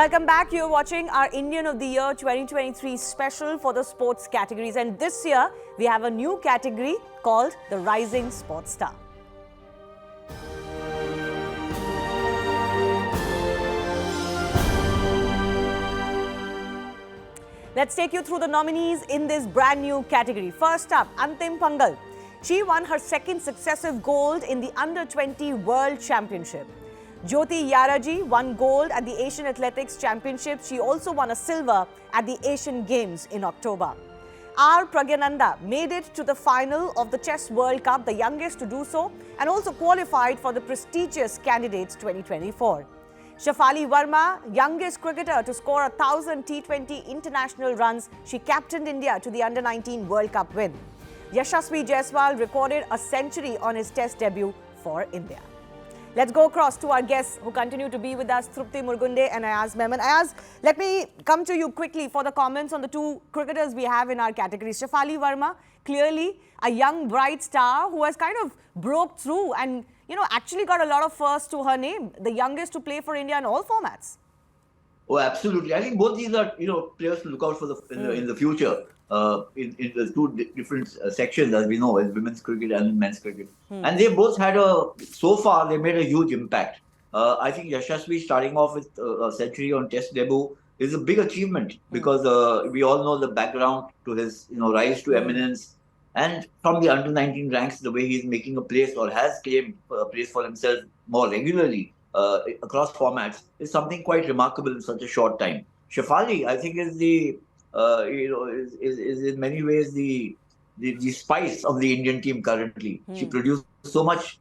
Welcome back. You're watching our Indian of the Year 2023 special for the sports categories. And this year, we have a new category called the Rising Sports Star. Let's take you through the nominees in this brand new category. First up, Antim Phangal. She won her second successive gold in the Under-20 World Championship. Jyothi Yarraji won gold at the Asian Athletics Championship. She also won a silver at the Asian Games in October. Praggnanada made it to the final of the Chess World Cup, the youngest to do so, and also qualified for the prestigious Candidates 2024. Shafali Varma, youngest cricketer to score 1,000 T20 international runs, she captained India to the Under-19 World Cup win. Yashasvi Jaiswal recorded a century on his Test debut for India. Let's go across to our guests who continue to be with us, Trupti Murgunde and Ayaz Memon. Ayaz, let me come to you quickly for the comments on the two cricketers we have in our categories. Shafali Varma, clearly a young bright star who has kind of broke through and actually got a lot of firsts to her name, the youngest to play for India in all formats. Oh, absolutely. I think both these are, players to look out for in the future. In the two different sections, as we know, as women's cricket and men's cricket. And they both had so far, they made a huge impact. I think Yashasvi starting off with a century on Test debut is a big achievement because we all know the background to his, rise to eminence. And from the under-19 ranks, the way he's making a place or has claimed a place for himself more regularly across formats is something quite remarkable in such a short time. Shafali, I think, is the is in many ways the spice of the Indian team currently. She produced so much,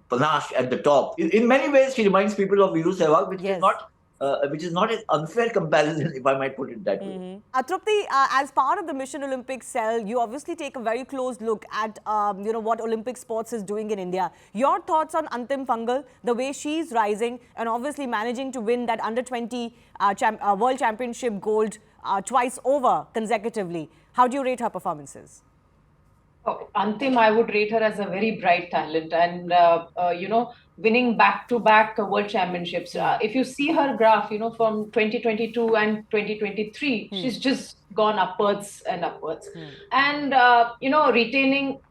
panache at the top. In many ways, she reminds people of Viru Sehwag, which is not an unfair comparison, if I might put it that way. Trupti, as part of the Mission Olympics cell, you obviously take a very close look at what Olympic sports is doing in India. Your thoughts on Antim Phangal, the way she's rising and obviously managing to win that Under-20 World Championship gold twice over consecutively. How do you rate her performances? Antim, I would rate her as a very bright talent and, winning back-to-back world championships. If you see her graph, from 2022 and 2023, she's just gone upwards and upwards. And,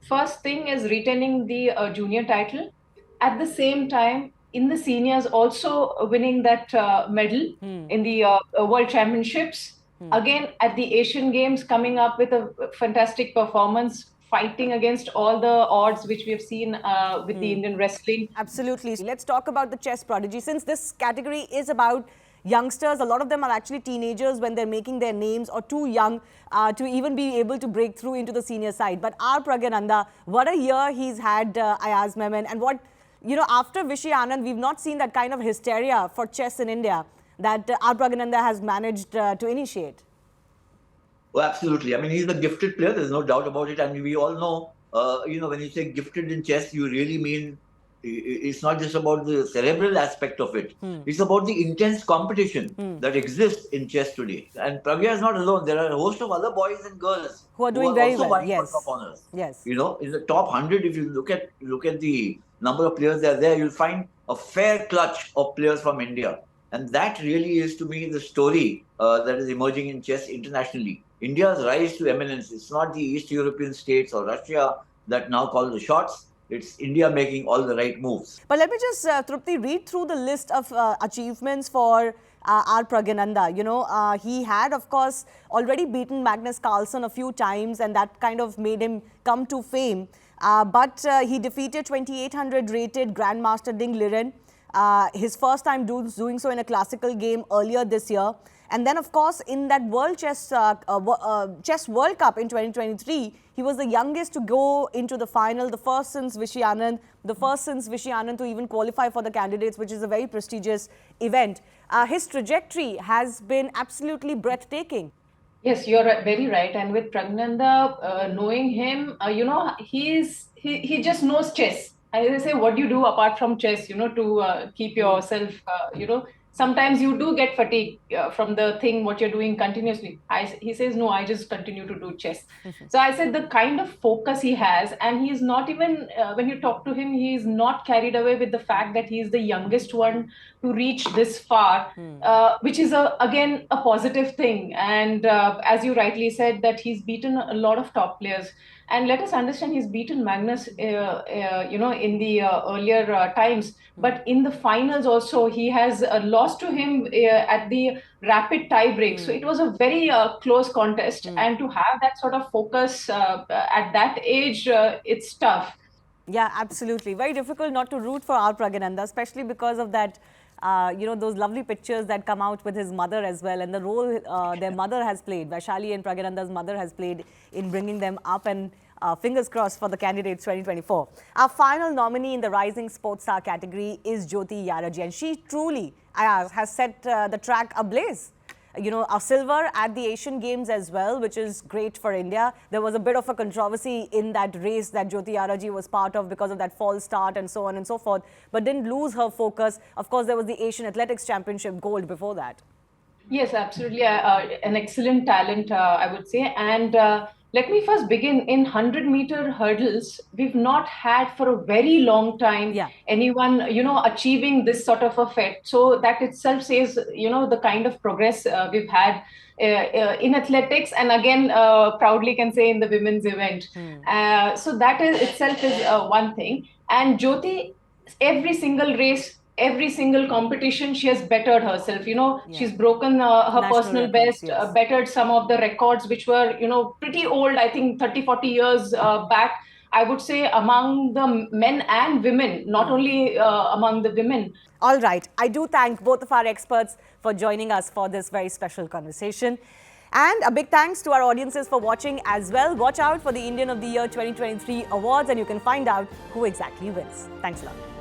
first thing is retaining the junior title. At the same time, in the seniors, also winning that medal in the world championships. Again, at the Asian Games, coming up with a fantastic performance, fighting against all the odds which we have seen with the Indian wrestling. Absolutely. Let's talk about the chess prodigy. Since this category is about youngsters, a lot of them are actually teenagers when they're making their names or too young to even be able to break through into the senior side. But Praggnanada, what a year he's had, Ayaz Memon, and what, after Vishy Anand, we've not seen that kind of hysteria for chess in India that Praggnanada has managed to initiate. Oh, absolutely. I mean, he's a gifted player. There's no doubt about it. I mean, we all know, when you say gifted in chess, you really mean it's not just about the cerebral aspect of it. It's about the intense competition that exists in chess today. And Pragya is not alone. There are a host of other boys and girls who are doing very well. Yes. Yes. In the top 100, if you look at the number of players that are there, you'll find a fair clutch of players from India. And that really is, to me, the story that is emerging in chess internationally. India's rise to eminence. It's not the East European states or Russia that now call the shots. It's India making all the right moves. But let me just, Trupti, read through the list of achievements for Praggnanada. He had, of course, already beaten Magnus Carlsen a few times, and that kind of made him come to fame. But he defeated 2800 rated Grandmaster Ding Liren. His first time doing so in a classical game earlier this year. And then, of course, in that World Chess World Cup in 2023, he was the youngest to go into the final, the first since Vishy Anand to even qualify for the candidates, which is a very prestigious event. His trajectory has been absolutely breathtaking. Yes, you're very right. And with Praggnanada, knowing him, he just knows chess. I say, what do you do apart from chess, to keep yourself, sometimes you do get fatigue from the thing what you're doing continuously. He says, no, I just continue to do chess. So I said the kind of focus he has, and he is not even, when you talk to him, he is not carried away with the fact that he is the youngest one to reach this far, which is again a positive thing. And as you rightly said, that he's beaten a lot of top players. And let us understand, he's beaten Magnus, in the earlier times. But in the finals also, he has lost to him at the rapid tie break. So it was a very close contest. And to have that sort of focus at that age, it's tough. Yeah, absolutely. Very difficult not to root for our Praggnanada, especially because of that, those lovely pictures that come out with his mother as well, and the role their mother has played, Vaishali and Praggnanada's mother has played in bringing them up, and fingers crossed for the candidates 2024. Our final nominee in the Rising Sports Star category is Jyothi Yarraji, and she truly has set the track ablaze. A silver at the Asian Games as well, which is great for India. There was a bit of a controversy in that race that Jyothi Yarraji was part of because of that false start and so on and so forth, but didn't lose her focus. Of course, there was the Asian Athletics Championship gold before that. Yes, absolutely. An excellent talent, I would say. And let me first begin in 100-meter hurdles. We've not had for a very long time anyone, achieving this sort of a feat. So that itself says, the kind of progress we've had in athletics, and again, proudly can say in the women's event. So that is itself is one thing. And Jyothi, every single race, every single competition, she has bettered herself. She's broken her National personal records, best, bettered some of the records which were, pretty old, I think 30, 40 years back. I would say among the men and women, not only among the women. All right. I do thank both of our experts for joining us for this very special conversation. And a big thanks to our audiences for watching as well. Watch out for the Indian of the Year 2023 awards, and you can find out who exactly wins. Thanks a lot.